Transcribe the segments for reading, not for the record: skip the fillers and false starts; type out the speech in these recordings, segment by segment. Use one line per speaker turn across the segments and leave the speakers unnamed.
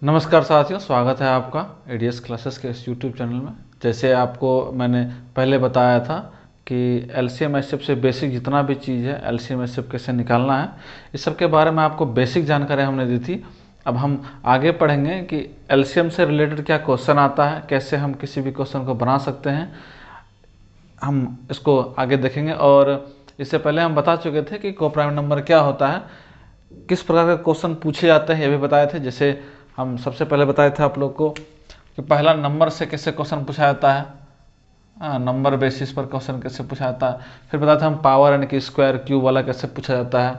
नमस्कार साथियों, स्वागत है आपका एडीएस क्लासेस के इस यूट्यूब चैनल में। जैसे आपको मैंने पहले बताया था कि एलसीएम एचसीएफ से बेसिक जितना भी चीज़ है, एलसीएम एचसीएफ कैसे निकालना है, इस सब के बारे में आपको बेसिक जानकारी हमने दी थी। अब हम आगे पढ़ेंगे कि एलसीएम से रिलेटेड क्या क्वेश्चन आता है, कैसे हम किसी भी क्वेश्चन को बना सकते हैं, हम इसको आगे देखेंगे। और इससे पहले हम बता चुके थे कि कोप्राइम नंबर क्या होता है, किस प्रकार के क्वेश्चन पूछे जाते हैं, ये भी बताए थे। जैसे हम सबसे पहले बताए थे आप लोग को कि पहला नंबर से कैसे क्वेश्चन पूछा जाता है, नंबर बेसिस पर क्वेश्चन कैसे पूछा जाता है। फिर बताए थे हम पावर यानी कि स्क्वायर क्यूब वाला कैसे पूछा जाता है।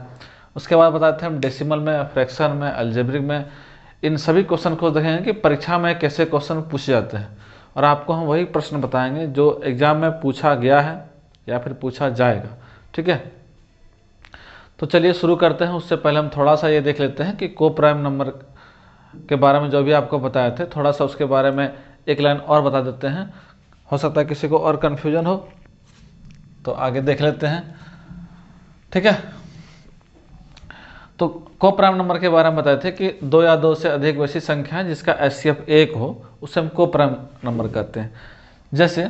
उसके बाद बताए थे हम डेसिमल में, फ्रैक्शन में, अलजेब्रिक में। इन सभी क्वेश्चन को देखेंगे कि परीक्षा में कैसे क्वेश्चन पूछे जाते हैं, और आपको हम वही प्रश्न बताएंगे जो एग्जाम में पूछा गया है या फिर पूछा जाएगा। ठीक है, तो चलिए शुरू करते हैं। उससे पहले हम थोड़ा सा ये देख लेते हैं कि कोप्राइम नंबर के बारे में जो भी आपको बताए थे, थोड़ा सा उसके बारे में एक लाइन और बता देते हैं। हो सकता है किसी को और कन्फ्यूजन हो, तो आगे देख लेते हैं। ठीक है, तो कोप्राइम नंबर के बारे में बताए थे कि दो या दो से अधिक वैसी संख्या है जिसका एचसीएफ 1 हो, उसे हम कोप्राइम नंबर कहते हैं। जैसे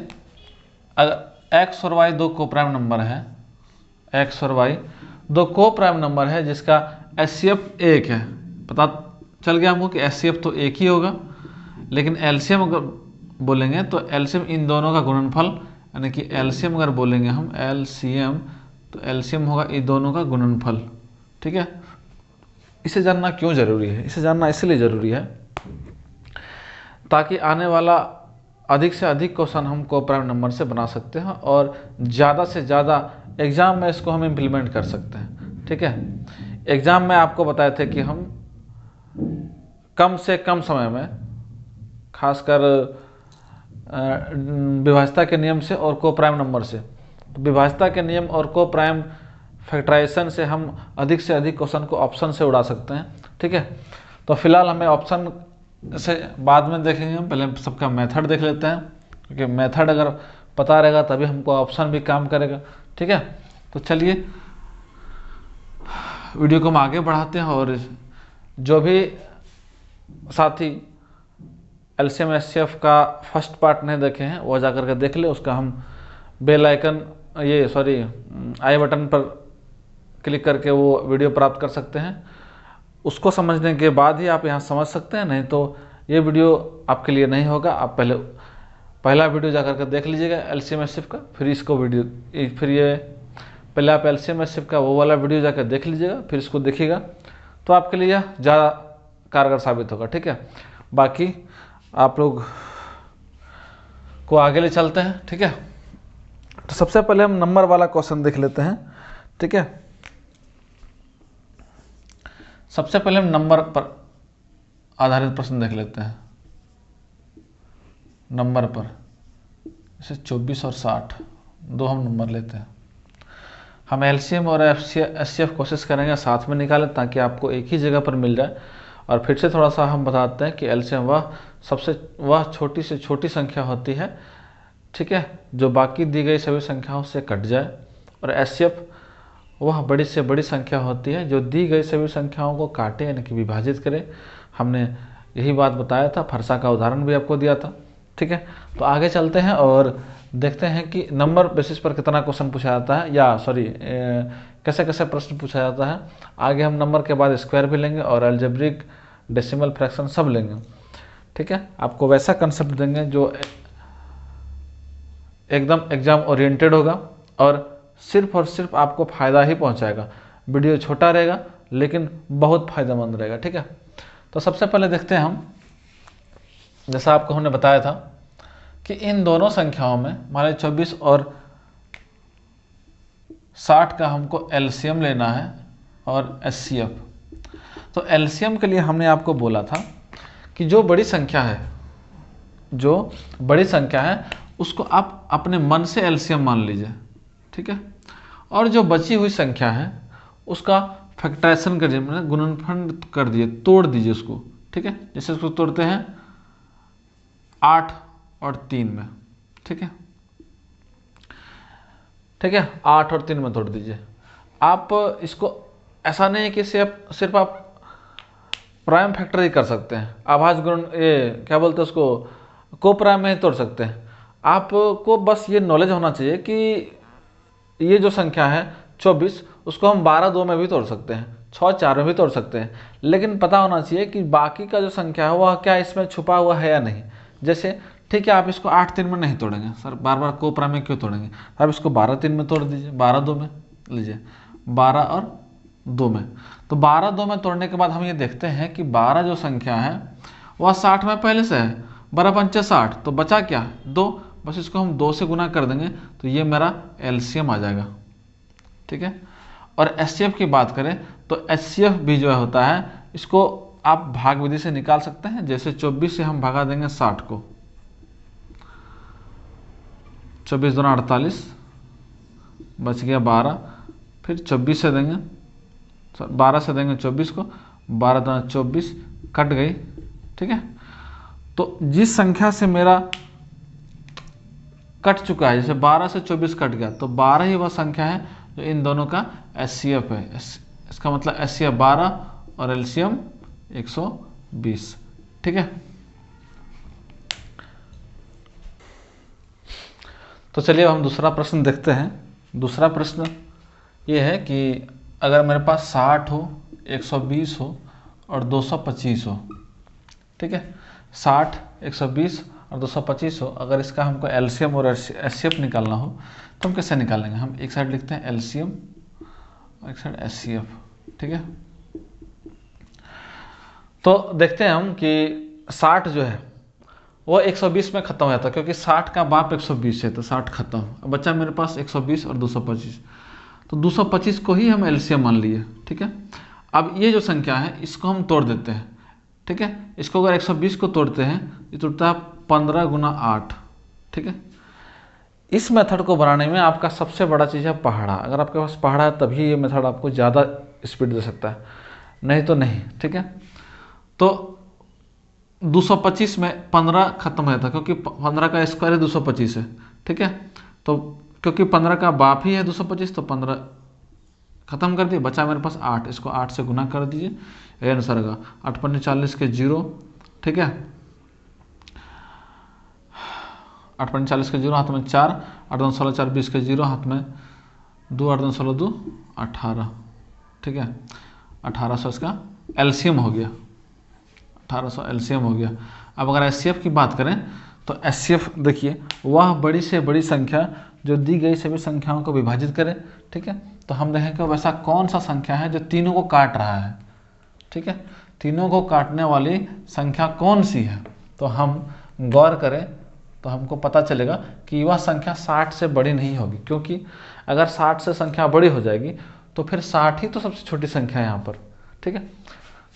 अगर एक्स और वाई दो कोप्राइम नंबर है, एक्स और वाई दो कोप्राइम नंबर है जिसका एचसीएफ 1 है, पता चल गया हमको कि एचसीएफ तो एक ही होगा, लेकिन एलसीएम अगर बोलेंगे तो एलसीएम इन दोनों का गुणनफल, यानी कि एलसीएम अगर बोलेंगे हम एलसीएम, तो एलसीएम होगा इन दोनों का गुणनफल। ठीक है, इसे जानना क्यों जरूरी है? इसे जानना इसलिए जरूरी है ताकि आने वाला अधिक से अधिक क्वेश्चन हम कोप्राइम नंबर से बना सकते हैं और ज़्यादा से ज़्यादा एग्जाम में इसको हम इम्प्लीमेंट कर सकते हैं। ठीक है, एग्जाम में आपको बताए थे कि हम कम से कम समय में, खासकर विभाज्यता के नियम से और कोप्राइम नंबर से, तो विभाज्यता के नियम और कोप्राइम फैक्टराइजेशन से हम अधिक से अधिक क्वेश्चन को ऑप्शन से उड़ा सकते हैं। ठीक है, तो फिलहाल हमें ऑप्शन से बाद में देखेंगे, हम पहले सबका मेथड देख लेते हैं, क्योंकि मेथड अगर पता रहेगा तभी हमको ऑप्शन भी काम करेगा। ठीक है, तो चलिए वीडियो को हम आगे बढ़ाते हैं, और जो भी साथी एलसीएम एचसीएफ का फर्स्ट पार्ट नहीं देखे हैं वो जाकर के देख ले। उसका हम बेल आइकन, आई बटन पर क्लिक करके वो वीडियो प्राप्त कर सकते हैं। उसको समझने के बाद ही आप यहाँ समझ सकते हैं, नहीं तो ये वीडियो आपके लिए नहीं होगा। आप पहला वीडियो जाकर के देख लीजिएगा एलसीएम एचसीएफ का, फिर ये पहले आप एलसीएम एचसीएफ का वो वाला वीडियो जाकर देख लीजिएगा, फिर इसको देखिएगा, तो आपके लिए यह ज़्यादा कारगर साबित होगा। ठीक है, बाकी आप लोग को आगे ले चलते हैं। ठीक है, तो सबसे पहले हम नंबर वाला क्वेश्चन देख लेते हैं। ठीक है, सबसे पहले हम नंबर पर आधारित प्रश्न देख लेते हैं। नंबर पर जैसे 24 और 60 दो हम नंबर लेते हैं। हम एलसीएम और एचसीएफ कोशिश करेंगे साथ में निकालें ताकि आपको एक ही जगह पर मिल जाए। और फिर से थोड़ा सा हम बताते हैं कि एलसीएम वह छोटी से छोटी संख्या होती है, ठीक है, जो बाकी दी गई सभी संख्याओं से कट जाए, और एचसीएफ वह बड़ी से बड़ी संख्या होती है जो दी गई सभी संख्याओं को काटे, यानी कि विभाजित करे। हमने यही बात बताया था, फरसा का उदाहरण भी आपको दिया था। ठीक है, तो आगे चलते हैं और देखते हैं कि नंबर बेसिस पर कितना क्वेश्चन पूछा जाता है, या कैसे कैसे प्रश्न पूछा जाता है। आगे हम नंबर के बाद स्क्वायर भी लेंगे और अलजेब्रिक, डेसिमल, फ्रैक्शन सब लेंगे। ठीक है, आपको वैसा कंसेप्ट देंगे जो एकदम एग्जाम ओरिएंटेड होगा और सिर्फ आपको फ़ायदा ही पहुंचाएगा। वीडियो छोटा रहेगा लेकिन बहुत फ़ायदेमंद रहेगा। ठीक है, तो सबसे पहले देखते हैं हम, जैसा आपको हमने बताया था कि इन दोनों संख्याओं में मान लीजिए 24 और 60 का हमको एलसीएम लेना है और एचसीएफ। तो एलसीएम के लिए हमने आपको बोला था कि जो बड़ी संख्या है उसको आप अपने मन से एलसीएम मान लीजिए। ठीक है, और जो बची हुई संख्या है उसका फैक्टराइजेशन कर दीजिए, मतलब गुणनफल कर दीजिए, तोड़ दीजिए उसको। ठीक है, जैसे उसको तोड़ते हैं 8 और 3 में। ठीक है, 8 और 3 में तोड़ दीजिए। आप इसको ऐसा नहीं है कि सिर्फ आप प्राइम फैक्टर ही कर सकते हैं, अभाज्य गुण ये क्या बोलते हैं उसको, को प्राइम में ही तोड़ सकते हैं। आपको बस ये नॉलेज होना चाहिए कि ये जो संख्या है 24, उसको हम 12 में भी तोड़ सकते हैं, 6 में भी तोड़ सकते हैं, लेकिन पता होना चाहिए कि बाकी का जो संख्या है वह क्या इसमें छुपा हुआ है या नहीं। जैसे ठीक है, आप इसको 8 में नहीं तोड़ेंगे सर, बार बार को प्राइम में क्यों तोड़ेंगे, आप इसको 12 में तोड़ दीजिए, 12 में लीजिए, 12 और 2 में। तो 12 में तोड़ने के बाद हम ये देखते हैं कि 12 जो संख्या है वह 60 में पहले से है, 12×5 60, तो बचा क्या 2, बस इसको हम 2 से गुना कर देंगे तो ये मेरा एलसीएम आ जाएगा। ठीक है, और एचसीएफ की बात करें तो एचसीएफ भी जो होता है इसको आप भाग विधि से निकाल सकते हैं। जैसे 24 से हम भगा देंगे 60 को, 24 दूना 48, बच गया 12, फिर 24 से देंगे, 12 से देंगे 24 को, 12 दूना 24, कट गई। ठीक है, तो जिस संख्या से मेरा कट चुका है, जैसे 12 से 24 कट गया, तो 12 ही वह संख्या है जो इन दोनों का एचसीएफ है। इसका मतलब एचसीएफ 12 और एलसीएम 120। ठीक है, तो चलिए हम दूसरा प्रश्न देखते हैं। दूसरा प्रश्न ये है कि अगर मेरे पास 60 हो, 120 हो और 225 हो। ठीक है, 60, 120 और 225 हो, अगर इसका हमको एलसीएम और एचसीएफ निकालना हो तो हम कैसे निकालेंगे। हम एक साइड लिखते हैं एलसीएम और एक साइड एचसीएफ। ठीक है, तो देखते हैं हम कि 60 जो है वो 120 में खत्म हो जाता है, क्योंकि 60 का बाप 120 है, तो 60 खत्म। अब बचा मेरे पास 120 और 225, तो 225 को ही हम एलसीएम मान लिए। ठीक है, अब ये जो संख्या है इसको हम तोड़ देते हैं। ठीक है, इसको अगर 120 को तोड़ते हैं, ये टूटता है 15 गुना 8। ठीक है, इस मेथड को बनाने में आपका सबसे बड़ा चीज़ है पहाड़ा। अगर आपके पास पहाड़ा है तभी ये मेथड आपको ज़्यादा स्पीड दे सकता है, नहीं तो नहीं। ठीक है, तो 225 में 15 खत्म हो जाता है, क्योंकि 15 का स्क्वायर है 225 है। ठीक है, तो क्योंकि 15 का बाप ही है 225, तो 15 खत्म कर दिए, बचा मेरे पास 8, इसको 8 से गुना कर दीजिए, ये अनुसार होगा 8 पंजे 40 के 0। ठीक है, 8 पंजे 40 के 0, हाथ में 4, 8 2 16 4 20 के 0, हाथ में 2, 8 2 16 2 18। ठीक है, 1800 इसका एलसीएम हो गया, 1800 एलसीएम हो गया। अब अगर एचसीएफ की बात करें तो एचसीएफ देखिए, वह बड़ी से बड़ी संख्या जो दी गई सभी संख्याओं को विभाजित करे। ठीक है, तो हम देखेंगे वैसा कौन सा संख्या है जो तीनों को काट रहा है। ठीक है, तीनों को काटने वाली संख्या कौन सी है, तो हम गौर करें तो हमको पता चलेगा कि वह संख्या 60 से बड़ी नहीं होगी, क्योंकि अगर 60 से संख्या बड़ी हो जाएगी तो फिर 60 ही तो सबसे छोटी संख्या है यहाँ पर। ठीक है,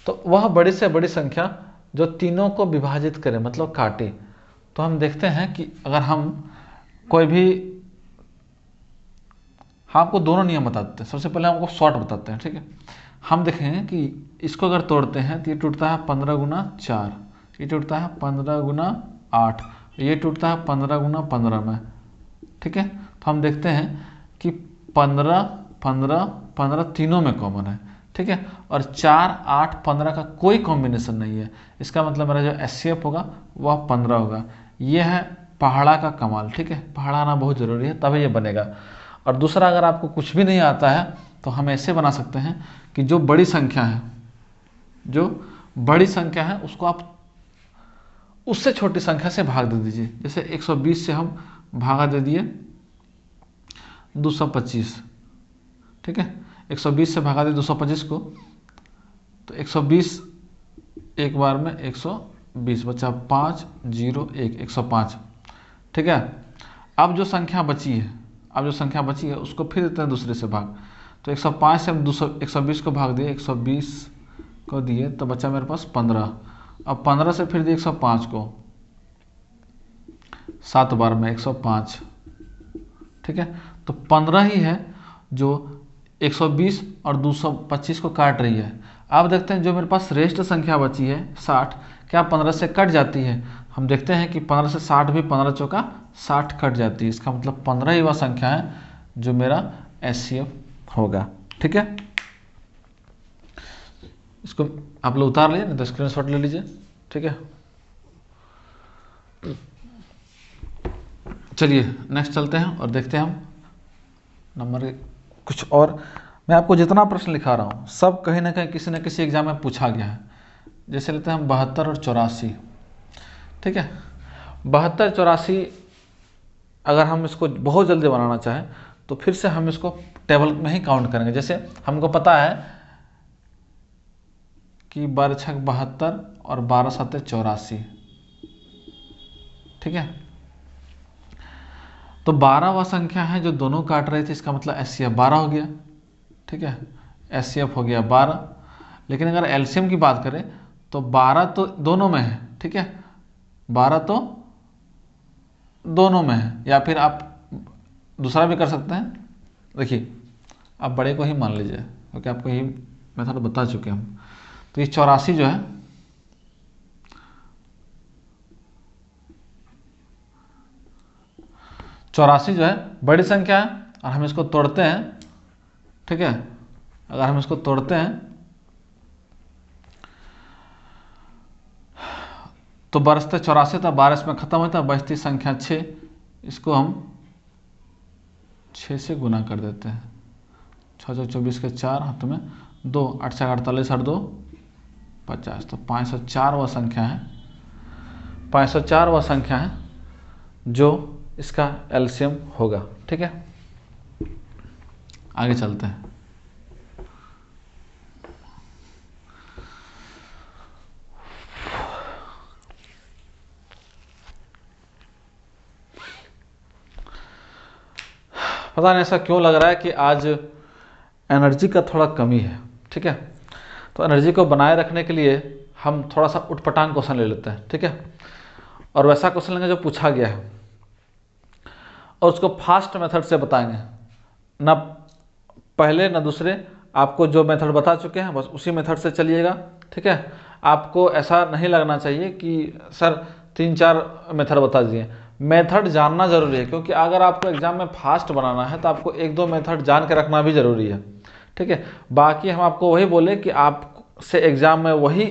तो वह बड़ी से बड़ी संख्या जो तीनों को विभाजित करे, मतलब काटे। तो हम देखते हैं कि अगर हम कोई भी, हाँ आपको दोनों नियम बताते हैं। सबसे पहले हमको शॉर्ट बताते हैं। ठीक है, हम देखेंगे कि इसको अगर तोड़ते हैं तो ये टूटता है 15 गुना 4, ये टूटता है 15 गुना 8, ये टूटता है 15 गुना 15 में। ठीक है, तो हम देखते हैं कि 15 15 15 तीनों में कॉमन है। ठीक है, और 4 8 15 का कोई कॉम्बिनेशन नहीं है। इसका मतलब मेरा जो एचसीएफ होगा वह 15 होगा। यह है पहाड़ा का कमाल। ठीक है, पहाड़ा आना बहुत ज़रूरी है, तभी ये बनेगा। और दूसरा, अगर आपको कुछ भी नहीं आता है तो हम ऐसे बना सकते हैं कि जो बड़ी संख्या है, जो बड़ी संख्या है उसको आप उससे छोटी संख्या से भाग दे दीजिए। जैसे 120 से हम भागा दे दिए 225। ठीक है, 120 से भागा दे 225 को, तो 120 एक बार में 120 बचा, 5 0 1 105। ठीक है, अब जो संख्या बची है उसको फिर देते हैं दूसरे से भाग। तो 105 से हम 120 को भाग दिए, 120 को दिए तो बचा मेरे पास 15। अब 15 से फिर दिए 105 को, 7 बार में 105। ठीक है, तो 15 ही है जो 120 और 225 को काट रही है। अब देखते हैं जो मेरे पास रेस्ट संख्या बची है 60, क्या 15 से कट जाती है। हम देखते हैं कि 15 से 60 भी 15 चौका 60 कट जाती है। इसका मतलब 15 ही वह संख्या है जो मेरा एचसीएफ होगा। ठीक है, इसको आप लोग उतार लीजिए, नहीं तो स्क्रीनशॉट ले लीजिए, ठीक है। चलिए नेक्स्ट चलते हैं और देखते हैं हम नंबर कुछ और। मैं आपको जितना प्रश्न लिखा रहा हूँ सब कहीं ना कहीं किसी न किसी एग्जाम में पूछा गया है। जैसे लेते हैं हम 72 और 84, ठीक है। 72 84 अगर हम इसको बहुत जल्दी बनाना चाहें तो फिर से हम इसको टेबल में ही काउंट करेंगे। जैसे हमको पता है कि 12 छक 72 और 12 सात 84, ठीक है। तो 12 वह संख्या है जो दोनों काट रही थी, इसका मतलब एचसीएफ 12 हो गया, ठीक है। एचसीएफ हो गया 12। लेकिन अगर एलसीएम की बात करें तो 12 तो दोनों में है, ठीक है। 12 तो दोनों में है, या फिर आप दूसरा भी कर सकते हैं। देखिए आप बड़े को ही मान लीजिए क्योंकि आपको यही मेथड बता चुके हम। तो ये 84 जो है, चौरासी जो है बड़ी संख्या है और हम इसको तोड़ते हैं, ठीक है। अगर हम इसको तोड़ते हैं तो बरसते 84 था, 12 में खत्म होता, बचती संख्या 6, इसको हम 6 से गुना कर देते हैं। 6 6 24 के 4 हाथ में 2, 8 6 48 8 2 50। तो 504 वह संख्या है, 504 वह संख्या है जो इसका एलसीएम होगा, ठीक है। आगे चलते हैं। पता नहीं ऐसा क्यों लग रहा है कि आज एनर्जी का थोड़ा कमी है, ठीक है। तो एनर्जी को बनाए रखने के लिए हम थोड़ा सा उठपटांग क्वेश्चन ले लेते हैं, ठीक है। और वैसा क्वेश्चन लेंगे जो पूछा गया है और उसको फास्ट मेथड से बताएंगे, ना पहले ना दूसरे। आपको जो मेथड बता चुके हैं बस उसी मेथड से चलिएगा, ठीक है। आपको ऐसा नहीं लगना चाहिए कि सर 3 4 मेथड बता दिए। मेथड जानना जरूरी है, क्योंकि अगर आपको एग्जाम में फास्ट बनाना है तो आपको 1 2 मेथड जान के रखना भी जरूरी है, ठीक है। बाकी हम आपको वही बोले कि आपसे एग्जाम में वही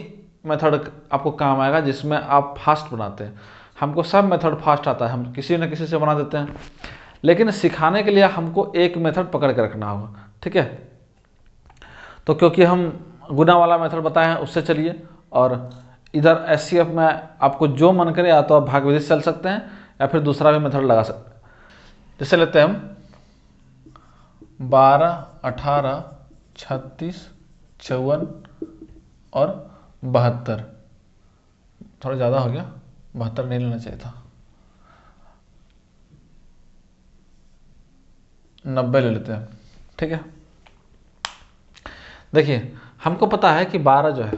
मेथड आपको काम आएगा जिसमें आप फास्ट बनाते हैं। हमको सब मेथड फास्ट आता है, हम किसी न किसी से बना देते हैं, लेकिन सिखाने के लिए हमको एक मेथड पकड़ के रखना होगा, ठीक है। तो क्योंकि हम गुना वाला मेथड बताए हैं उससे चलिए, और इधर एचसीएफ में आपको जो मन करे या तो आप भागविधि से चल सकते हैं या फिर दूसरा भी मेथड लगा सकते हैं। जैसे लेते हैं हम 12 18 36 54 और 72, थोड़ा ज़्यादा हो गया, 72 नहीं लेना चाहिए था, 90 ले लेते हैं, ठीक है। देखिए हमको पता है कि 12 जो है,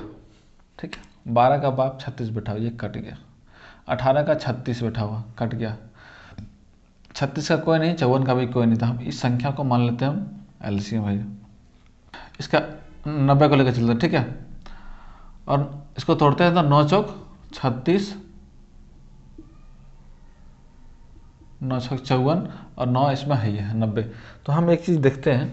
ठीक है, 12 का बाप 36 बैठा हुआ, ये कट गया। 18 का 36 बैठा हुआ, कट गया। 36 का कोई नहीं, 54 का भी कोई नहीं था। हम इस संख्या को मान लेते हैं हम एलसीएम है। इसका 90 को लेकर चलते हैं, ठीक है। और इसको तोड़ते हैं तो 9 चौक 36, 9 छक 54 और 9 इसमें है 90। तो हम एक चीज़ देखते हैं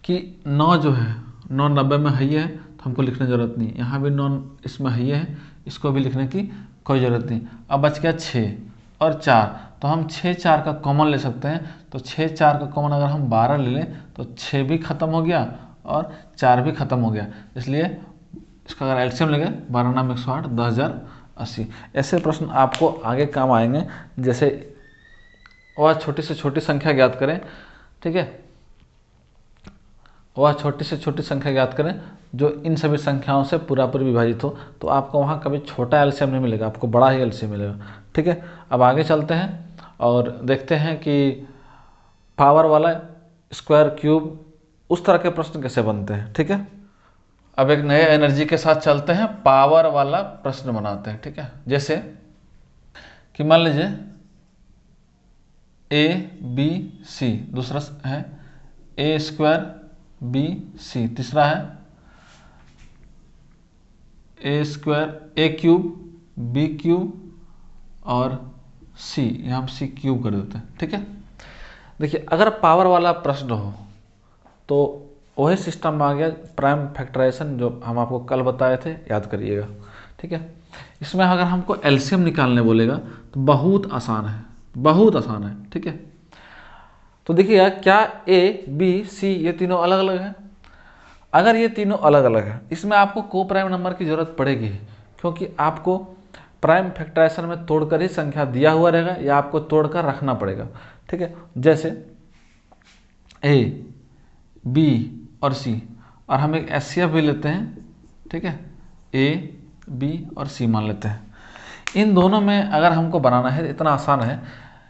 कि 9 जो है 9 90 में है तो हमको लिखने की ज़रूरत नहीं। यहाँ भी 9 इसमें है, इसको भी लिखने की कोई ज़रूरत नहीं। अब बच गया 6 और 4, तो हम 6 4 का कॉमन ले सकते हैं। तो 6 4 का कॉमन अगर हम 12 ले लें तो 6 भी खत्म हो गया और 4 भी खत्म हो गया। इसलिए इसका अगर एलसीएम लेंगे 12 नाम 108 10,080। ऐसे प्रश्न आपको आगे काम आएंगे। जैसे वह छोटी से छोटी संख्या ज्ञात करें, ठीक है, वह छोटी से छोटी संख्या ज्ञात करें जो इन सभी संख्याओं से पूरा विभाजित हो। तो आपको वहाँ कभी छोटा एलसीएम नहीं मिलेगा, आपको बड़ा ही एलसीएम मिलेगा, ठीक है। अब आगे चलते हैं और देखते हैं कि पावर वाला, स्क्वायर, क्यूब, उस तरह के प्रश्न कैसे बनते हैं, ठीक है। अब एक नए एनर्जी के साथ चलते हैं, पावर वाला प्रश्न बनाते हैं, ठीक है। जैसे कि मान लीजिए ABC, दूसरा है A² BC, तीसरा है A² BQ और C, यहाँ हम C³ कर देते हैं, ठीक है। देखिए अगर पावर वाला प्रश्न हो तो वही सिस्टम आ गया प्राइम फैक्टराइजेशन जो हम आपको कल बताए थे, याद करिएगा। ठीक है, इसमें अगर हमको एलसीएम निकालने बोलेगा तो बहुत आसान है, बहुत आसान है। ठीक है, तो देखिएगा क्या ए बी सी ये तीनों अलग अलग हैं। अगर ये तीनों अलग अलग हैं, इसमें आपको को प्राइम नंबर की जरूरत पड़ेगी, क्योंकि आपको प्राइम फैक्टराइजेशन में तोड़कर ही संख्या दिया हुआ रहेगा या आपको तोड़कर रखना पड़ेगा। ठीक है, जैसे ए बी और सी, और हम एक एचसीएफ भी लेते हैं। ठीक है, ए बी और सी मान लेते हैं। इन दोनों में अगर हमको बनाना है, इतना आसान है।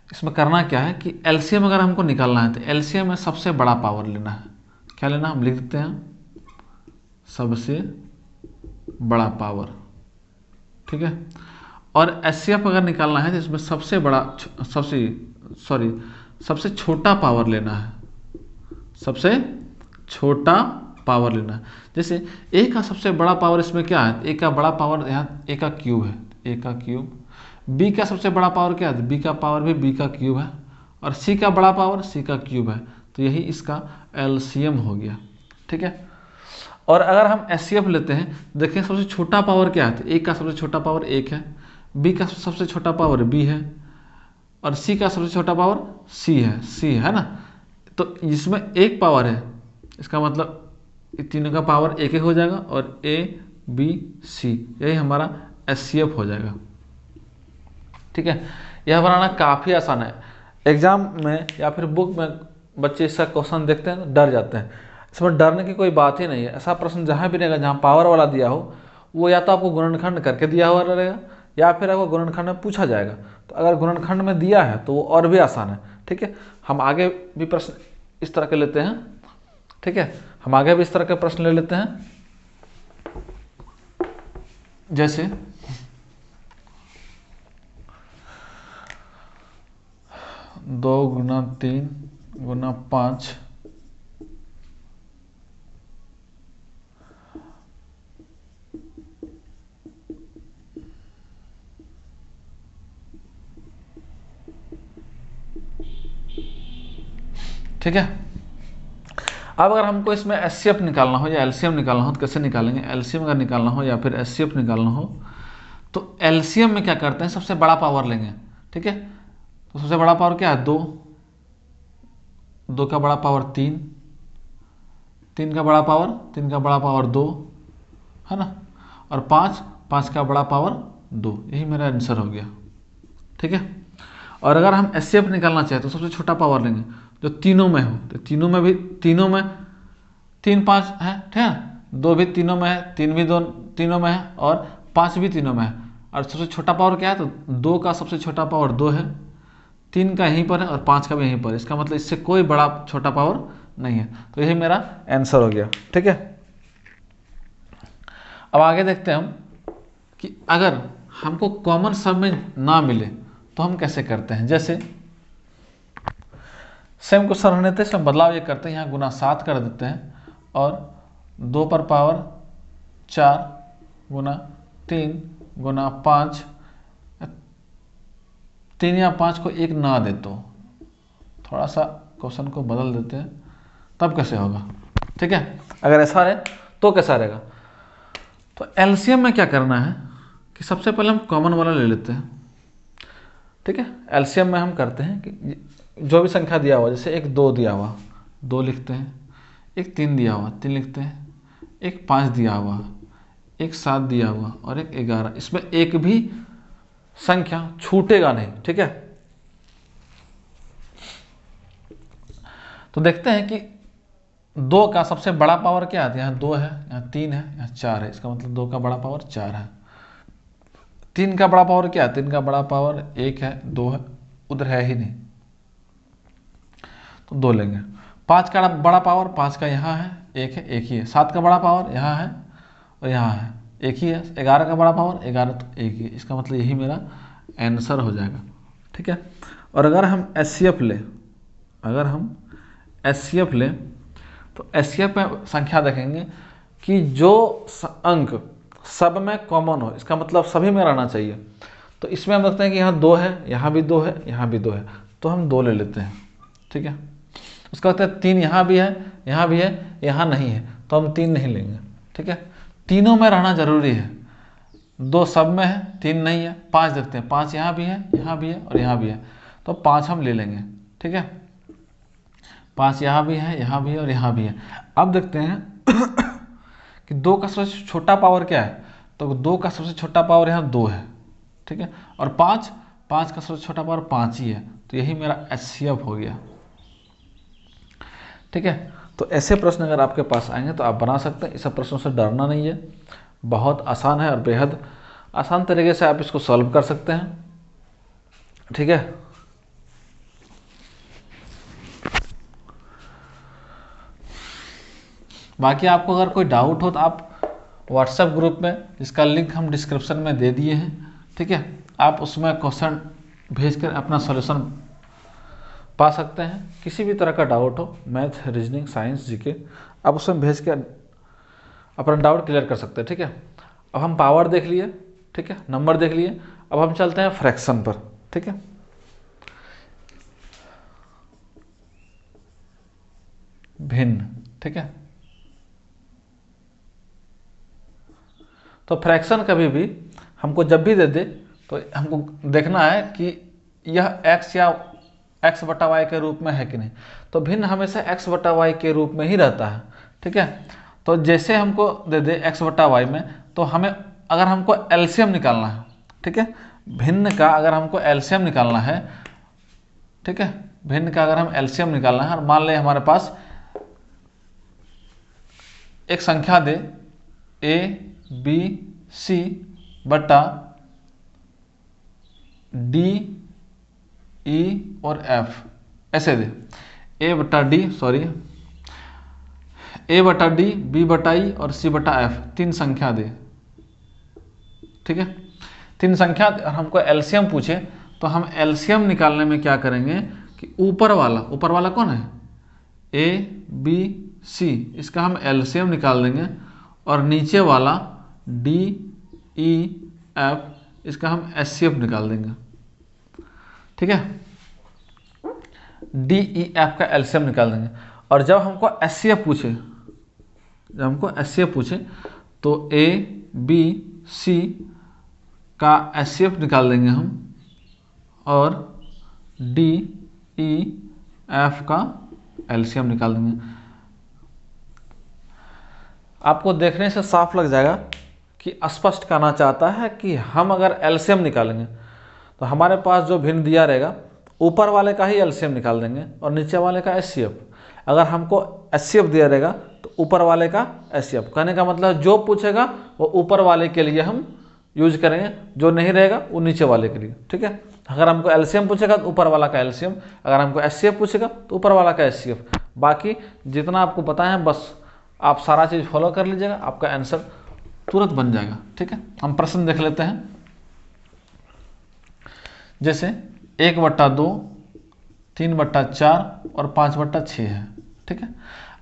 इसमें करना क्या है कि एलसीएम अगर हमको निकालना है तो एलसीएम में सबसे बड़ा पावर लेना है। क्या लेना, हम लिख देते हैं सबसे बड़ा पावर। ठीक है, और एचसीएफ अगर निकालना है तो इसमें सबसे छोटा पावर लेना है, सबसे छोटा पावर लेना है। जैसे ए का सबसे बड़ा पावर इसमें क्या है, ए का बड़ा पावर यहाँ ए का क्यूब है, ए का क्यूब। बी का सबसे बड़ा पावर क्या है, बी का पावर भी बी का क्यूब है, और सी का बड़ा पावर सी का क्यूब है। तो यही इसका एलसीएम हो गया। ठीक है, और अगर हम एचसीएफ लेते हैं, देखें सबसे छोटा पावर क्या है, ए का सबसे छोटा पावर 1 है, बी का सबसे छोटा पावर बी है, और सी का सबसे छोटा पावर सी है ना। तो इसमें एक पावर है, इसका मतलब तीनों का पावर एक हो जाएगा, और ए बी सी यही हमारा एचसीएफ हो जाएगा। ठीक है, यह बनाना काफ़ी आसान है। एग्जाम में या फिर बुक में बच्चे इसका क्वेश्चन देखते हैं तो डर जाते हैं। इसमें डरने की कोई बात ही नहीं है। ऐसा प्रश्न जहाँ भी रहेगा जहाँ पावर वाला दिया हो, वो या तो आपको गुणनखंड करके दिया हुआ रहेगा या फिर आपको गुणनखंड में पूछा जाएगा। तो अगर गुणनखंड में दिया है तो वो और भी आसान है। ठीक है, हम आगे भी प्रश्न इस तरह के लेते हैं। ठीक है, हम आगे भी इस तरह के प्रश्न ले लेते हैं। जैसे 2 गुना 3 गुना 5 ठीक है, अब अगर हमको इसमें एचसीएफ निकालना हो या एलसीएम निकालना हो तो कैसे निकालेंगे। एलसीएम अगर निकालना हो या फिर एचसीएफ निकालना हो तो एलसीएम में क्या करते हैं, सबसे बड़ा पावर लेंगे। ठीक है, तो सबसे बड़ा पावर क्या है, 2, 2 का बड़ा पावर 3, 3 का बड़ा पावर 2 है ना, और 5, 5 का बड़ा पावर 2। यही मेरा आंसर हो गया। ठीक है, और अगर हम एचसीएफ निकालना चाहें तो सबसे छोटा पावर लेंगे जो तीनों में हो। तो तीनों में 3, 5 है। ठीक है, 2 भी तीनों में है, 3 भी तीनों में है, और 5 भी तीनों में है। और सबसे छोटा पावर क्या है, तो 2 का सबसे छोटा पावर 2 है, 3 का यहीं पर है, और 5 का भी यहीं पर है। इसका मतलब इससे कोई बड़ा छोटा पावर नहीं है। तो यही मेरा आंसर हो गया। ठीक है, अब आगे देखते हैं हम कि अगर हमको कॉमन सब में ना मिले तो हम कैसे करते हैं। जैसे सेम क्वेश्चन रहने थे, इसमें बदलाव ये करते हैं, यहाँ गुना 7 कर देते हैं, और 2 पर पावर 4 गुना 3 गुना 5, 3 या 5 को 1 ना दे तो थोड़ा सा क्वेश्चन को बदल देते हैं, तब कैसे होगा। ठीक है, अगर ऐसा है तो कैसा रहेगा। तो एलसीएम में क्या करना है कि सबसे पहले हम कॉमन वाला ले लेते हैं। ठीक है, एलसीएम में हम करते हैं कि जो भी संख्या दिया हुआ, जैसे एक 2 दिया हुआ 2 लिखते हैं, एक 3 दिया हुआ 3 लिखते हैं, एक 5 दिया हुआ, एक 7 दिया हुआ, और एक 11। इसमें एक भी संख्या छूटेगा नहीं। ठीक है, तो देखते हैं कि 2 का सबसे बड़ा पावर क्या है, यहाँ 2 है, यहाँ 3 है, यहाँ 4 है। इसका मतलब 2 का बड़ा पावर 4 है। 3 का बड़ा पावर क्या है, 3 का बड़ा पावर 1 है, 2 है, उधर है ही नहीं तो 2 लेंगे। 5 का बड़ा पावर 5 का यहाँ है, 1 है, 1 ही है। 7 का बड़ा पावर यहाँ है और यहाँ है, 1 ही है। 11 का बड़ा पावर 11 तो 1 ही है। इसका मतलब यही मेरा आंसर हो जाएगा। ठीक है, और अगर हम एचसीएफ लें, तो एचसीएफ में संख्या देखेंगे कि जो अंक सब में कॉमन हो, इसका मतलब सभी में रहना चाहिए। तो इसमें हम देखते हैं कि यहाँ 2 है, यहाँ भी 2 है, यहाँ भी 2 है, तो हम 2 ले लेते हैं। ठीक है, उसका कहते हैं 3 यहाँ भी है, यहाँ भी है, यहाँ नहीं है, तो हम 3 नहीं लेंगे। ठीक है, तीनों में रहना जरूरी है, 2 सब में है, 3 नहीं है। 5 देखते हैं, 5 यहाँ भी है, यहाँ भी है और यहाँ भी है, तो 5 हम ले लेंगे। ठीक है, 5 यहाँ भी है, यहाँ भी है और यहाँ भी है। अब देखते हैं कि 2 का सबसे छोटा पावर क्या है, तो 2 का सबसे छोटा पावर यहाँ 2 है। ठीक है, और 5 का सबसे छोटा पावर 5 ही है, तो यही मेरा HCF हो गया। ठीक है, तो ऐसे प्रश्न अगर आपके पास आएंगे तो आप बना सकते हैं, इस प्रश्नों से डरना नहीं है, बहुत आसान है और बेहद आसान तरीके से आप इसको सॉल्व कर सकते हैं। ठीक है, बाकी आपको अगर कोई डाउट हो तो आप व्हाट्सएप ग्रुप में, जिसका लिंक हम डिस्क्रिप्शन में दे दिए हैं, ठीक है, आप उसमें क्वेश्चन भेजकर अपना सॉल्यूशन पा सकते हैं। किसी भी तरह का डाउट हो, मैथ, रीजनिंग, साइंस, जीके, आप उसमें भेज के अपना डाउट क्लियर कर सकते हैं। ठीक है, अब हम पावर देख लिए, ठीक है, नंबर देख लिए, अब हम चलते हैं फ्रैक्शन पर। ठीक है, भिन्न। ठीक है, तो फ्रैक्शन कभी भी हमको जब भी दे दे तो हमको देखना है कि यह x या x बटा वाई के रूप में है कि नहीं। तो भिन्न हमेशा x बटा वाई के रूप में ही रहता है। ठीक है, तो जैसे हमको दे दे x बटा वाई में, तो हमें अगर हमको एलसीएम निकालना है, ठीक है, भिन्न का अगर हमको एलसीएम निकालना है, ठीक है, भिन्न का अगर हम एलसीएम निकालना है और मान लें हमारे पास एक संख्या दे a b c बटा d e और f, ऐसे दे a बटा d, सॉरी a बटा d, b बटा e और c बटा f, 3 संख्या दे। ठीक है, 3 संख्या हमको एलसीएम पूछे तो हम एलसीएम निकालने में क्या करेंगे कि ऊपर वाला कौन है, a b c, इसका हम एलसीएम निकाल देंगे और नीचे वाला d e f, इसका हम HCF निकाल देंगे। ठीक है, d e f का एलसीएम निकाल देंगे और जब हमको HCF पूछे तो a b c का HCF निकाल देंगे हम और d e f का एलसीएम निकाल देंगे। आपको देखने से साफ लग जाएगा कि स्पष्ट कहना चाहता है कि हम अगर एलसीएम निकालेंगे तो हमारे पास जो भिन्न दिया रहेगा ऊपर वाले का ही एलसीएम निकाल देंगे और नीचे वाले का HCF। अगर हमको HCF दिया रहेगा तो ऊपर वाले का HCF, कहने का मतलब जो पूछेगा वो ऊपर वाले के लिए हम यूज करेंगे, जो नहीं रहेगा वो नीचे वाले के लिए। ठीक है, अगर हमको एलसीएम पूछेगा तो ऊपर वाला का एलसीएम, अगर हमको HCF पूछेगा तो ऊपर वाला का HCF। बाकी जितना आपको पता है बस आप सारा चीज़ फॉलो कर लीजिएगा, आपका आंसर तुरंत बन जाएगा। ठीक है, हम प्रश्न देख लेते हैं। जैसे 1/2, 3/4 और 5/6 है। ठीक है,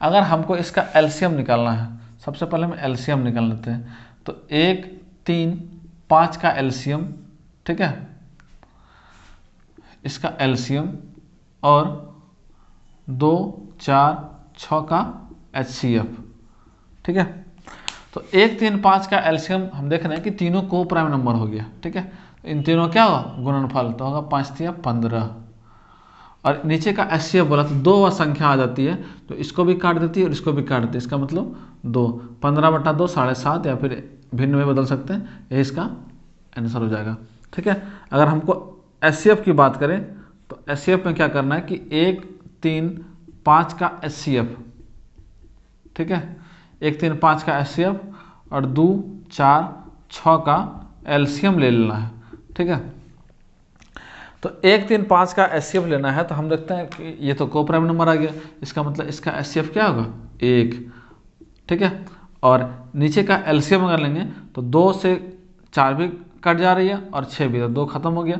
अगर हमको इसका एलसीएम निकालना है, सबसे पहले हम एलसीएम निकाल लेते हैं। तो 1, 3, 5 का एलसीएम, ठीक है, इसका एलसीएम और 2, 4, 6 का HCF। ठीक है, तो 1, 3, 5 का एलसीएम हम देख रहे हैं कि तीनों को प्राइम नंबर हो गया। ठीक है, इन तीनों क्या होगा, गुणनफल, तो होगा 5 3 15। और नीचे का HCF बोला तो 2 संख्या आ जाती है, तो इसको भी काट देती है और इसको भी काट देती है, इसका मतलब 2, 15/2 7.5, या फिर भिन्न में बदल सकते हैं, यही इसका आंसर हो जाएगा। ठीक है, अगर हमको HCF की बात करें तो HCF में क्या करना है कि 1, 3, 5 का HCF, ठीक है, 1, 3, 5 का HCF और 2, 4, 6 का एलसीएम ले लेना है। ठीक है, तो 1, 3, 5 का HCF लेना है तो हम देखते हैं कि ये तो को प्राइम नंबर आ गया, इसका मतलब इसका HCF क्या होगा, 1। ठीक है, और नीचे का एलसीएम अगर लेंगे तो 2 से 4 भी कट जा रही है और 6 भी, तो 2 खत्म हो गया,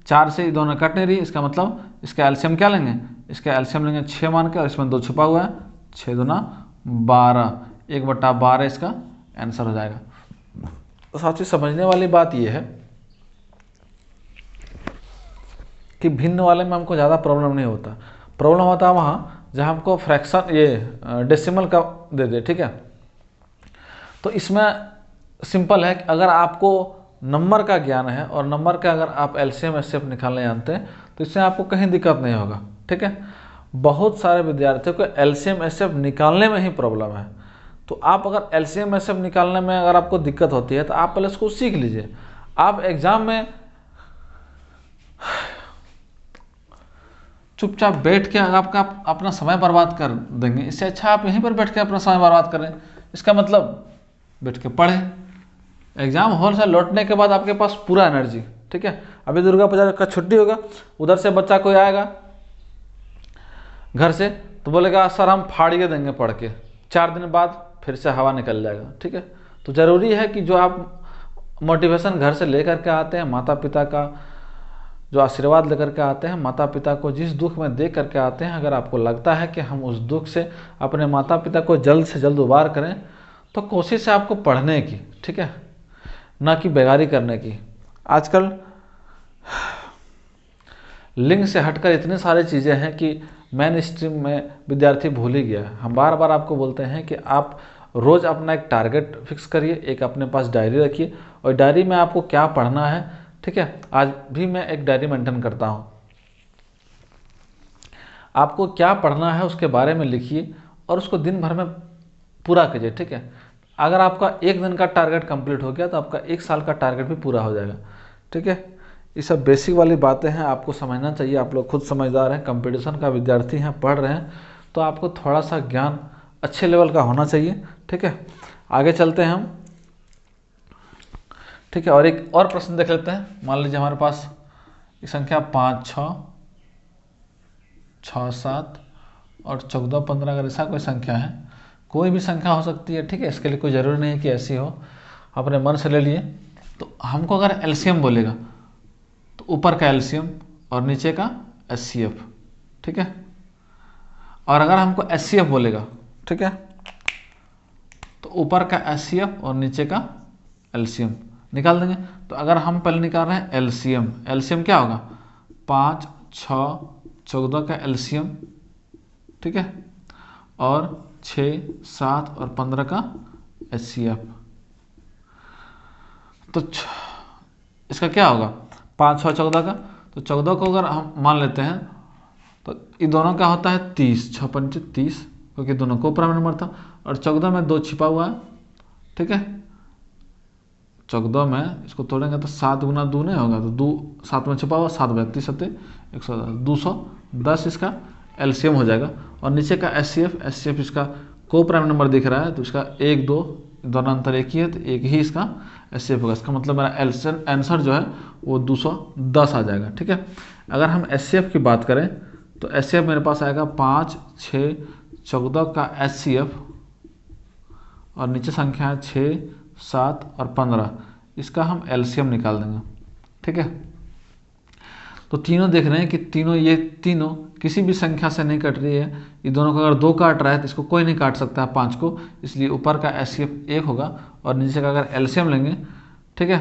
4 से दोनों कट नहीं रही, इसका मतलब इसका एलसीएम क्या लेंगे, इसका एलसीएम लेंगे 6 मान के, और इसमें 2 छुपा हुआ है, 6 दूना 12, 1/12 इसका आंसर हो जाएगा। तो साथ ही समझने वाली बात यह है कि भिन्न वाले में हमको ज़्यादा प्रॉब्लम नहीं होता, प्रॉब्लम होता है वहाँ जहाँ हमको फ्रैक्शन ये डेसिमल का दे दे, ठीक है। तो इसमें सिंपल है कि अगर आपको नंबर का ज्ञान है और नंबर का अगर आप एलसीएम एचसीएफ निकालने जानते हैं तो इससे आपको कहीं दिक्कत नहीं होगा, ठीक है। बहुत सारे विद्यार्थियों को एलसीएम एचसीएफ निकालने में ही प्रॉब्लम है। तो आप अगर एलसीएम एचसीएफ निकालने में अगर आपको दिक्कत होती है तो आप पहले इसको सीख लीजिए। आप एग्जाम में चुपचाप बैठ के आपका अपना समय बर्बाद कर देंगे, इससे अच्छा आप यहीं पर बैठ के अपना समय बर्बाद करें। इसका मतलब बैठ के पढ़ें, एग्जाम हॉल से लौटने के बाद आपके पास पूरा एनर्जी, ठीक है। अभी दुर्गा पूजा का छुट्टी होगा, उधर से बच्चा कोई आएगा घर से तो बोलेगा सर हम फाड़ के देंगे पढ़ के, 4 दिन बाद फिर से हवा निकल जाएगा, ठीक है। तो ज़रूरी है कि जो आप मोटिवेशन घर से लेकर के आते हैं, माता पिता का जो आशीर्वाद लेकर के आते हैं, माता पिता को जिस दुख में देख करके आते हैं, अगर आपको लगता है कि हम उस दुख से अपने माता पिता को जल्द से जल्द उबार करें तो कोशिश है आपको पढ़ने की, ठीक है, ना कि बेगारी करने की। आजकल लिंक से हटकर इतनी सारी चीज़ें हैं कि मेन स्ट्रीम में विद्यार्थी भूल ही गया है। हम बार बार आपको बोलते हैं कि आप रोज़ अपना एक टारगेट फिक्स करिए, एक अपने पास डायरी रखिए और डायरी में आपको क्या पढ़ना है, ठीक है। आज भी मैं एक डायरी मेंटेन करता हूँ। आपको क्या पढ़ना है उसके बारे में लिखिए और उसको दिन भर में पूरा कीजिए, ठीक है। अगर आपका 1 दिन का टारगेट कंप्लीट हो गया तो आपका 1 साल का टारगेट भी पूरा हो जाएगा, ठीक है। ये सब बेसिक वाली बातें हैं, आपको समझना चाहिए। आप लोग खुद समझदार हैं, कंपटीशन का विद्यार्थी हैं, पढ़ रहे हैं, तो आपको थोड़ा सा ज्ञान अच्छे लेवल का होना चाहिए, ठीक है। आगे चलते हैं हम, ठीक है। और एक और प्रश्न देख लेते हैं। मान लीजिए हमारे पास ये संख्या 5, 6, 6, 7 और 14, 15 अगर ऐसा कोई संख्या है, कोई भी संख्या हो सकती है, ठीक है। इसके लिए कोई ज़रूरी नहीं है कि ऐसी हो, अपने मन से ले लिए। तो हमको अगर एलसीएम बोलेगा तो ऊपर का एलसीएम और नीचे का एचसीएफ, ठीक है। और अगर हमको एचसीएफ बोलेगा, ठीक है, तो ऊपर का एचसीएफ और नीचे का एलसीएम निकाल देंगे। तो अगर हम पहले निकाल रहे हैं एलसीएम, एलसीएम क्या होगा, 5, 6, 14 का एलसीएम, ठीक है, और 6, 7 और 15 का एचसीएफ। तो इसका क्या होगा, 5, 6, 14 का, तो 14 को अगर हम मान लेते हैं तो ये दोनों का होता है 30, 6 पंच 30, क्योंकि दोनों को प्राइम नंबर था। और 14 में 2 छिपा हुआ है, ठीक है। 14 में इसको तोड़ेंगे तो 7 गुना 2 नहीं होगा, तो 2 7 में छिपा हुआ, 7 32 7 210 इसका एलसीएम हो जाएगा। और नीचे का एचसीएफ इसका को प्राइम नंबर दिख रहा है तो इसका 1, 2 दोनों अंतर एक ही है, तो एक ही इसका एचसीएफ होगा। इसका मतलब मेरा आंसर जो है वो 210 आ जाएगा, ठीक है। अगर हम एचसीएफ की बात करें तो एचसीएफ मेरे पास आएगा 5, 6, 14 का एचसीएफ और नीचे संख्या है 6, 7 और 15, इसका हम एलसीएम निकाल देंगे, ठीक है। तो तीनों देख रहे हैं कि तीनों ये तीनों किसी भी संख्या से नहीं कट रही है। ये दोनों को अगर 2 काट रहा है तो इसको कोई नहीं काट सकता है 5 को, इसलिए ऊपर का एचसीएफ 1 होगा और नीचे का अगर एलसीएम लेंगे, ठीक है,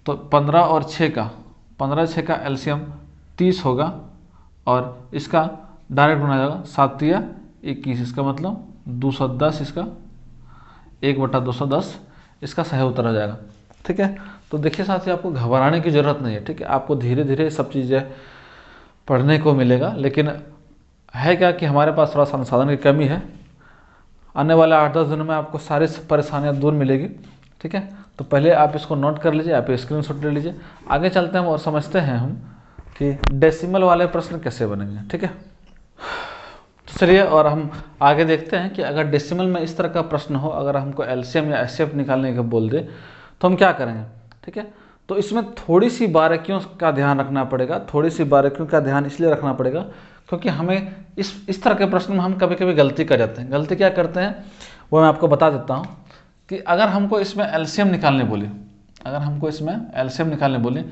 तो 15 और 6 का 15, 6 का एलसीएम 30 होगा और इसका डायरेक्ट बना जाएगा 7 या 21, इसका मतलब 210, इसका 1/210 इसका सही उत्तर हो जाएगा, ठीक है। तो देखिए साथी, आपको घबराने की ज़रूरत नहीं है, ठीक है। आपको धीरे धीरे सब चीज़ें पढ़ने को मिलेगा, लेकिन है क्या कि हमारे पास थोड़ा संसाधन की कमी है। आने वाले 8-10 दिनों में आपको सारी परेशानियां दूर मिलेगी, ठीक है। तो पहले आप इसको नोट कर लीजिए, आप स्क्रीनशॉट ले लीजिए। आगे चलते हैं और समझते हैं हम कि डेसिमल वाले प्रश्न कैसे बनेंगे, ठीक है। तो चलिए और हम आगे देखते हैं कि अगर डेसिमल में इस तरह का प्रश्न हो, अगर हमको एलसीएम या एचसीएफ निकालने का बोल दे तो हम क्या करेंगे, ठीक है। तो इसमें थोड़ी सी बारीकियों का ध्यान रखना पड़ेगा। थोड़ी सी बारीकियों का ध्यान इसलिए रखना पड़ेगा क्योंकि हमें इस तरह के प्रश्न में हम कभी कभी गलती कर जाते हैं। गलती क्या करते हैं वो मैं आपको बता देता हूँ कि अगर हमको इसमें एलसीएम निकालने बोले, अगर हमको इसमें एलसीएम निकालने बोले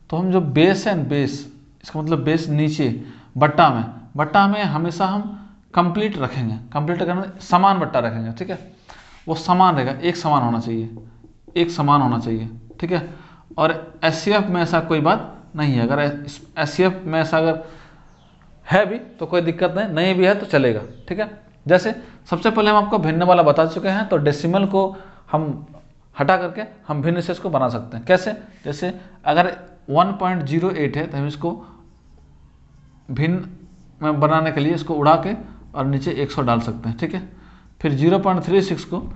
तो हम जो बेस है, बेस इसका मतलब बेस नीचे बट्टा में हमेशा हम कंप्लीट रखेंगे। कंप्लीट करना समान बट्टा रखेंगे, ठीक है। वो समान रहेगा, एक समान होना चाहिए, एक समान होना चाहिए, ठीक है। और एचसीएफ में ऐसा कोई बात नहीं है। अगर एचसीएफ में ऐसा अगर है भी तो कोई दिक्कत नहीं, नहीं भी है तो चलेगा, ठीक है। जैसे सबसे पहले हम आपको भिन्न वाला बता चुके हैं, तो डेसिमल को हम हटा करके हम भिन्न से इसको बना सकते हैं। कैसे? जैसे अगर 1.08 है तो हम इसको भिन्न में बनाने के लिए इसको उड़ा के और नीचे 100 डाल सकते हैं, ठीक है। फिर 0.36 को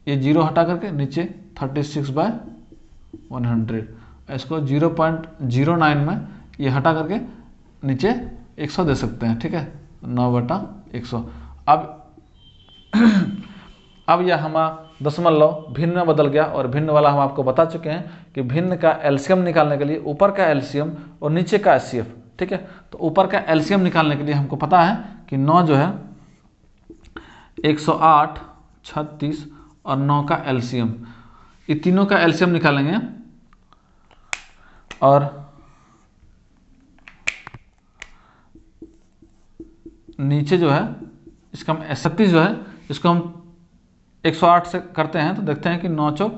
ये 0 हटा करके नीचे 36/100, इसको 0.09 में ये हटा करके नीचे 100 दे सकते हैं, ठीक है, 9/100। अब यह हमारा दशमलव भिन्न में बदल गया, और भिन्न वाला हम आपको बता चुके हैं कि भिन्न का एलसीएम निकालने के लिए ऊपर का एलसीएम और नीचे का एचसीएफ, ठीक है। तो ऊपर का एलसीएम निकालने के लिए हमको पता है कि 9 जो है 108, 36 और 9 का एलसीएम, ये तीनों का एलसीएम निकालेंगे, और नीचे जो है इसका हम 36 जो है इसको हम 108 से करते हैं, तो देखते हैं कि 9 चौक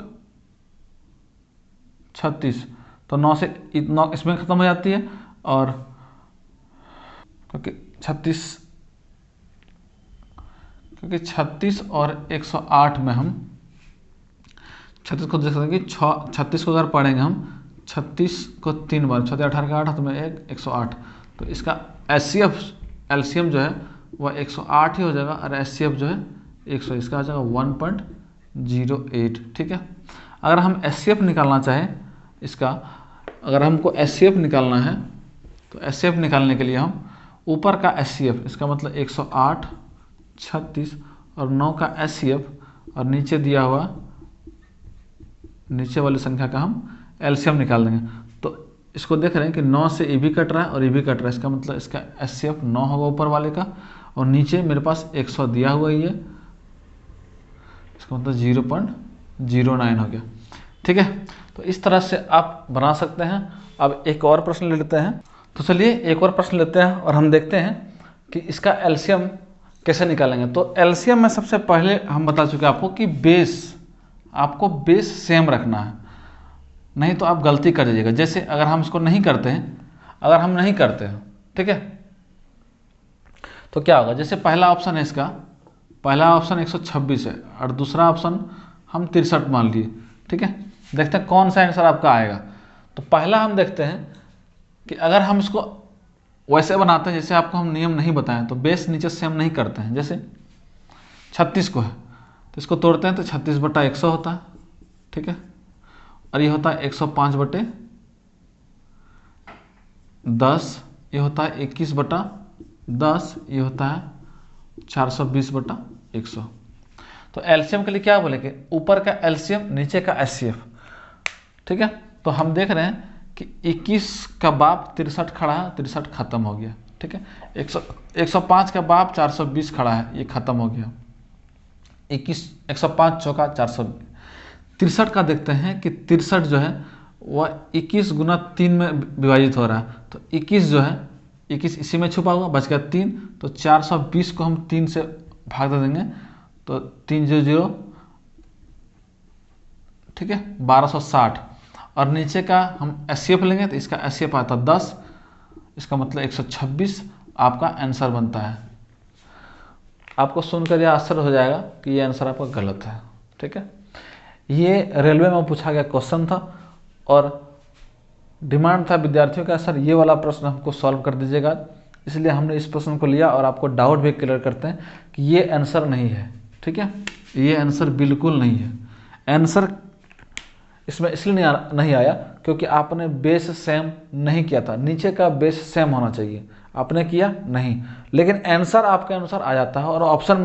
36, तो 9 से 9 इसमें ख़त्म हो जाती है, और क्योंकि 36 और 108 में हम 36 को देख सकते हैं कि 36 को अगर पढ़ेंगे हम 36 को 3 बार, 6 18 का 8 में 108, तो इसका एलसीएम जो है वह 108 ही हो जाएगा, और एचसीएफ जो है 100, इसका आ जाएगा 1.08, ठीक है। अगर हम एचसीएफ निकालना चाहें इसका, अगर हमको एचसीएफ निकालना है तो एचसीएफ निकालने के लिए हम ऊपर का एचसीएफ, इसका मतलब 108, 36 और 9 का एचसीएफ, और नीचे दिया हुआ नीचे वाली संख्या का हम एलसीएम निकाल देंगे। तो इसको देख रहे हैं कि 9 से ये भी कट रहा है और ये भी कट रहा है, इसका मतलब इसका एचसीएफ 9 होगा ऊपर वाले का, और नीचे मेरे पास 100 दिया हुआ ही है, इसका मतलब 0.09 हो गया, ठीक है। तो इस तरह से आप बना सकते हैं। अब एक और प्रश्न ले लेते हैं, तो चलिए एक और प्रश्न लेते हैं और हम देखते हैं कि इसका एलसीएम कैसे निकालेंगे। तो एलसीएम में सबसे पहले हम बता चुके आपको कि आपको बेस सेम रखना है, नहीं तो आप गलती कर दीजिएगा। जैसे अगर हम इसको नहीं करते हैं, ठीक है, तो क्या होगा? जैसे पहला ऑप्शन है इसका, पहला ऑप्शन 126 है और दूसरा ऑप्शन हम 63 मान लिए, ठीक है। देखते हैं कौन सा आंसर आपका आएगा। तो पहला हम देखते हैं कि अगर हम इसको वैसे बनाते हैं जैसे आपको हम नियम नहीं बताएं, तो बेस नीचे सेम नहीं करते हैं। जैसे 36 को है तो इसको तोड़ते हैं तो 36/100 होता है, ठीक है, और ये होता है 105/10, ये होता है 21/10, ये होता है 420/100। तो एलसीएम के लिए क्या बोलेंगे? ऊपर का एलसीएम नीचे का एचसीएफ, ठीक है। तो हम देख रहे हैं कि 21 का बाप 63 खड़ा है, 63 खत्म हो गया, ठीक है। 105 का बाप 420 खड़ा है, ये खत्म हो गया। 105 चौका 420। 63 का देखते हैं कि 63 जो है वह 21 गुना 3 में विभाजित हो रहा है, तो 21 जो है 21 इसी में छुपा हुआ, बच गया 3, तो 420 को हम 3 से भाग दे देंगे, तो 3 0, ठीक है, 1260। और नीचे का हम एचसीएफ लेंगे तो इसका एचसीएफ आता 10, इसका मतलब 126 आपका आंसर बनता है। आपको सुनकर यह आश्चर्य हो जाएगा कि ये आंसर आपका गलत है, ठीक है। ये रेलवे में पूछा गया क्वेश्चन था और डिमांड था विद्यार्थियों का, सर ये वाला प्रश्न हमको सॉल्व कर दीजिएगा, इसलिए हमने इस प्रश्न को लिया और आपको डाउट भी क्लियर करते हैं कि ये आंसर नहीं है, ठीक है, ये आंसर बिल्कुल नहीं है। आंसर इसमें इसलिए नहीं आया क्योंकि आपने बेस सेम नहीं किया था, नीचे का बेस सेम होना चाहिए, आपने किया नहीं, लेकिन आंसर आपके अनुसार आ जाता है, और ऑप्शन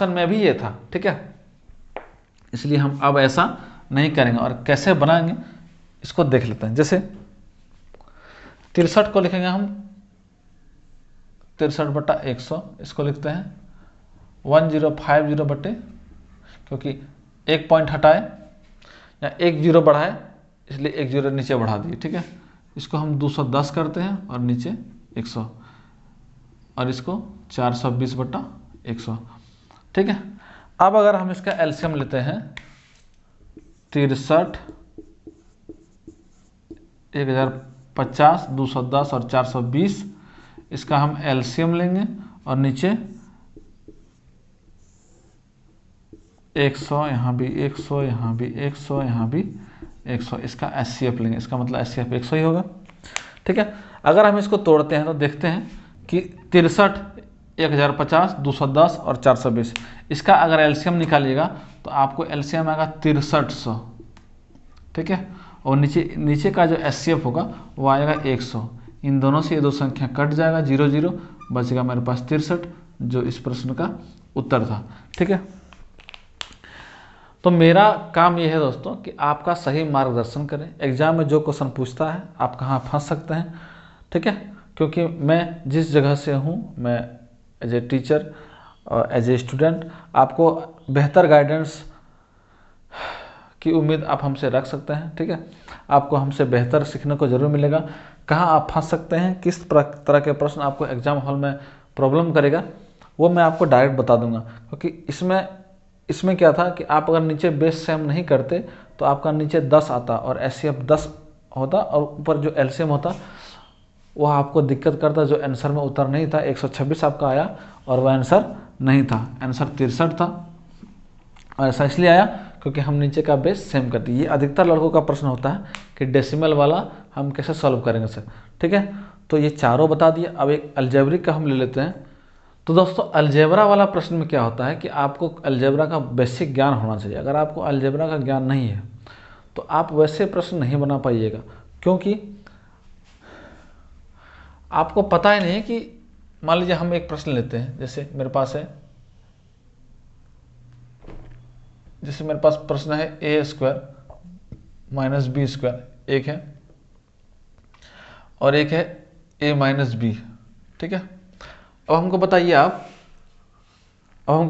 में भी ये था, ठीक है। इसलिए हम अब ऐसा नहीं करेंगे। और कैसे बनाएंगे इसको देख लेते हैं। जैसे 63 को लिखेंगे हम 63/100, इसको लिखते हैं 1050 क्योंकि एक पॉइंट हटाए या एक जीरो बढ़ाए इसलिए एक जीरो नीचे बढ़ा दिए, ठीक है। इसको हम 210 करते हैं और नीचे 100, और इसको 420/100, ठीक है। अब अगर हम इसका एलसीएम लेते हैं 63, 50, 210 और 420, इसका हम एलसीएम लेंगे और नीचे 100, यहाँ भी 100, यहाँ भी 100, यहाँ भी 100, इसका एचसीएफ लेंगे। इसका मतलब एचसीएफ 100 ही होगा। ठीक है, अगर हम इसको तोड़ते हैं तो देखते हैं कि 63, 1050, 210 और 420, इसका अगर एलसीएम निकालिएगा तो आपको एलसीएम आएगा 6300। ठीक है, और नीचे का जो एचसीएफ होगा वो आएगा 100। इन दोनों से ये दो संख्या कट जाएगा, 0 0, बचेगा मेरे पास 63, जो इस प्रश्न का उत्तर था। ठीक है, तो मेरा काम ये है दोस्तों कि आपका सही मार्गदर्शन करें। एग्जाम में जो क्वेश्चन पूछता है आप कहाँ फंस सकते हैं, ठीक है, क्योंकि मैं जिस जगह से हूँ, मैं एज ए टीचर और एज ए स्टूडेंट आपको बेहतर गाइडेंस की उम्मीद आप हमसे रख सकते हैं। ठीक है, आपको हमसे बेहतर सीखने को जरूर मिलेगा। कहाँ आप फंस सकते हैं, किस तरह के प्रश्न आपको एग्जाम हॉल में प्रॉब्लम करेगा, वो मैं आपको डायरेक्ट बता दूंगा। क्योंकि इसमें क्या था कि आप अगर नीचे बेस सेम नहीं करते तो आपका नीचे 10 आता और एचसीएफ 10 होता और ऊपर जो एलसीएम होता वह आपको दिक्कत करता। जो आंसर में उत्तर नहीं था 126 आपका आया और वह आंसर नहीं था, आंसर 63 था। और ऐसा इसलिए आया क्योंकि हम नीचे का बेस सेम कर दिए। ये अधिकतर लड़कों का प्रश्न होता है कि डेसिमल वाला हम कैसे सॉल्व करेंगे सर। ठीक है, तो ये चारों बता दिए। अब एक अलजेब्रिक का हम ले लेते हैं। तो दोस्तों अलजेब्रा वाला प्रश्न में क्या होता है कि आपको अलजेब्रा का बेसिक ज्ञान होना चाहिए। अगर आपको अलजेब्रा का ज्ञान नहीं है तो आप वैसे प्रश्न नहीं बना पाइएगा, क्योंकि आपको पता ही नहीं है कि मान लीजिए हम एक प्रश्न लेते हैं, जैसे मेरे पास प्रश्न है a² - b², एक है और एक है a - b। ठीक है, अब हमको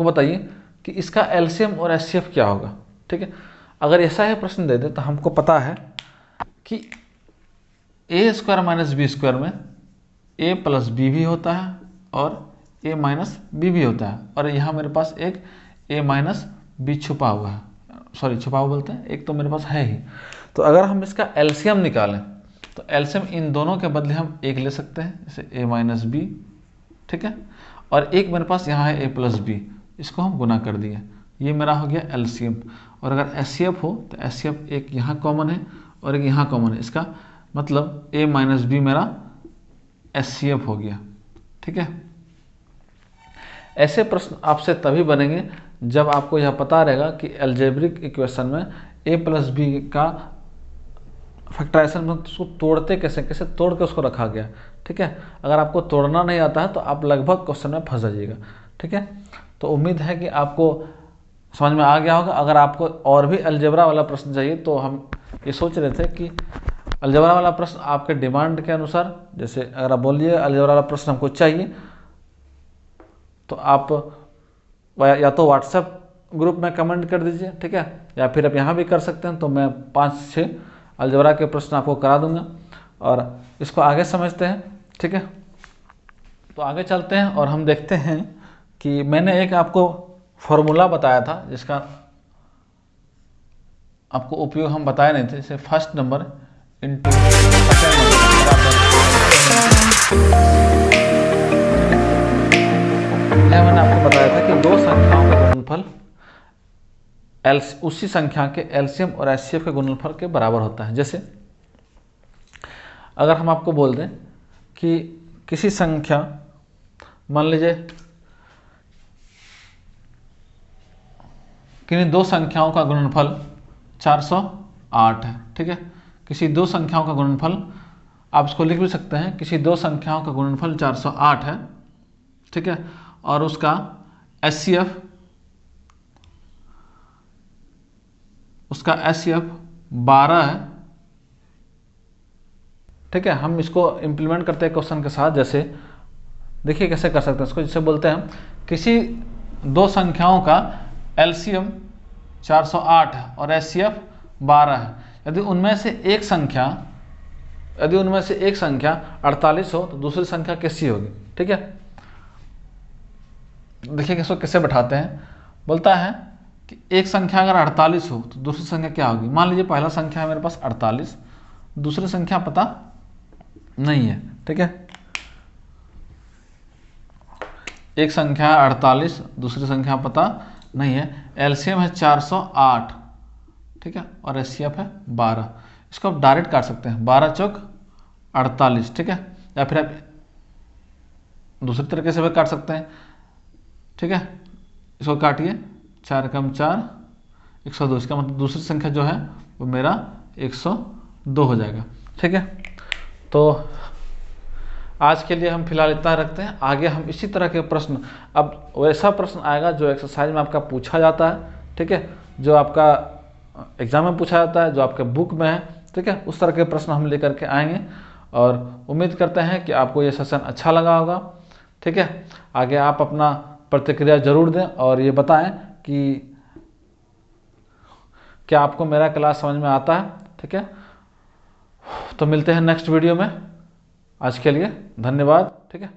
बताइए कि इसका एलसीएम और एचसीएफ क्या होगा। ठीक है, अगर ऐसा है प्रश्न दे दे तो हमको पता है कि a² - b² में a + b भी होता है और a - b भी होता है, और यहाँ मेरे पास एक a - b छुपा हुआ है। सॉरी, छुपा हुआ बोलते हैं, एक तो मेरे पास है ही। तो अगर हम इसका एलसीएम निकालें तो एलसीएम इन दोनों के बदले हम एक ले सकते हैं, जैसे a - b। ठीक है, और एक मेरे पास यहाँ है a + b, इसको हम गुना कर दिए, ये मेरा हो गया एलसीएम। और अगर एचसीएफ हो तो एचसीएफ एक यहाँ कॉमन है और एक यहाँ कॉमन है, इसका मतलब a - b मेरा एचसीएफ हो गया। ठीक है, ऐसे प्रश्न आपसे तभी बनेंगे जब आपको यह पता रहेगा कि अलजेब्रिक इक्वेशन में a + b का फैक्टराइजेशन में उसको तोड़ते कैसे तोड़ के उसको रखा गया। ठीक है, अगर आपको तोड़ना नहीं आता है तो आप लगभग क्वेश्चन में फंस जाइएगा। ठीक है, तो उम्मीद है कि आपको समझ में आ गया होगा। अगर आपको और भी अलजेब्रा वाला प्रश्न चाहिए तो हम ये सोच रहे थे कि अलजेब्रा वाला प्रश्न आपके डिमांड के अनुसार, जैसे अगर आप बोलिए अलजेब्रा वाला प्रश्न हमको चाहिए तो आप या तो व्हाट्सएप ग्रुप में कमेंट कर दीजिए। ठीक है, या फिर आप यहाँ भी कर सकते हैं, तो मैं 5-6 अलजेब्रा के प्रश्न आपको करा दूंगा और इसको आगे समझते हैं। ठीक है, तो आगे चलते हैं और हम देखते हैं कि मैंने एक आपको फॉर्मूला बताया था जिसका आपको उपयोग हम बताए नहीं थे, जैसे first number into second number यह मैंने आपको बताया था कि दो संख्याओं का गुणनफल उसी संख्या के एलसीएम और एचसीएफ के गुणनफल के बराबर होता है। जैसे अगर हम आपको बोल दें कि किसी संख्या, मान लीजिए किन्हीं दो संख्याओं का गुणनफल 408 है। ठीक है, किसी दो संख्याओं का गुणनफल, आप इसको लिख भी सकते हैं, किसी दो संख्याओं का गुणनफल 408 है। ठीक है, और उसका एचसीएफ 12 है। ठीक है, हम इसको इम्प्लीमेंट करते हैं क्वेश्चन के साथ। जैसे देखिए कैसे कर सकते हैं इसको, जिसे बोलते हैं किसी दो संख्याओं का एलसीएम 408 है और एचसीएफ 12 है। यदि उनमें से एक संख्या 48 हो तो दूसरी संख्या कैसी होगी। ठीक है, देखिए इसको कैसे बैठाते हैं। बोलता है कि एक संख्या अगर 48 हो तो दूसरी संख्या क्या होगी। मान लीजिए पहला संख्या है मेरे पास 48, दूसरी संख्या पता नहीं है, ठीक है। एक संख्या 48, दूसरी संख्या पता नहीं है। एलसीएम है 408, ठीक है, और एचसीएफ है 12। इसको आप डायरेक्ट काट सकते हैं, 12 चौक 48, ठीक है, या फिर आप दूसरी तरीके से भी काट सकते हैं, ठीक है। इसको काटिए, 4 कम 4, 102। इसका मतलब दूसरी संख्या जो है वो मेरा 102 हो जाएगा, ठीक है। तो आज के लिए हम फिलहाल इतना रखते हैं। आगे हम इसी तरह के प्रश्न, अब वैसा प्रश्न आएगा जो एक्सरसाइज में आपका पूछा जाता है, ठीक है, जो आपका एग्जाम में पूछा जाता है, जो आपके बुक में है, ठीक है, उस तरह के प्रश्न हम लेकर के आएंगे। और उम्मीद करते हैं कि आपको ये सेशन अच्छा लगा होगा, ठीक है। आगे आप अपना प्रतिक्रिया जरूर दें और ये बताएं कि क्या आपको मेरा क्लास समझ में आता है, ठीक है। तो मिलते हैं नेक्स्ट वीडियो में। आज के लिए धन्यवाद, ठीक है।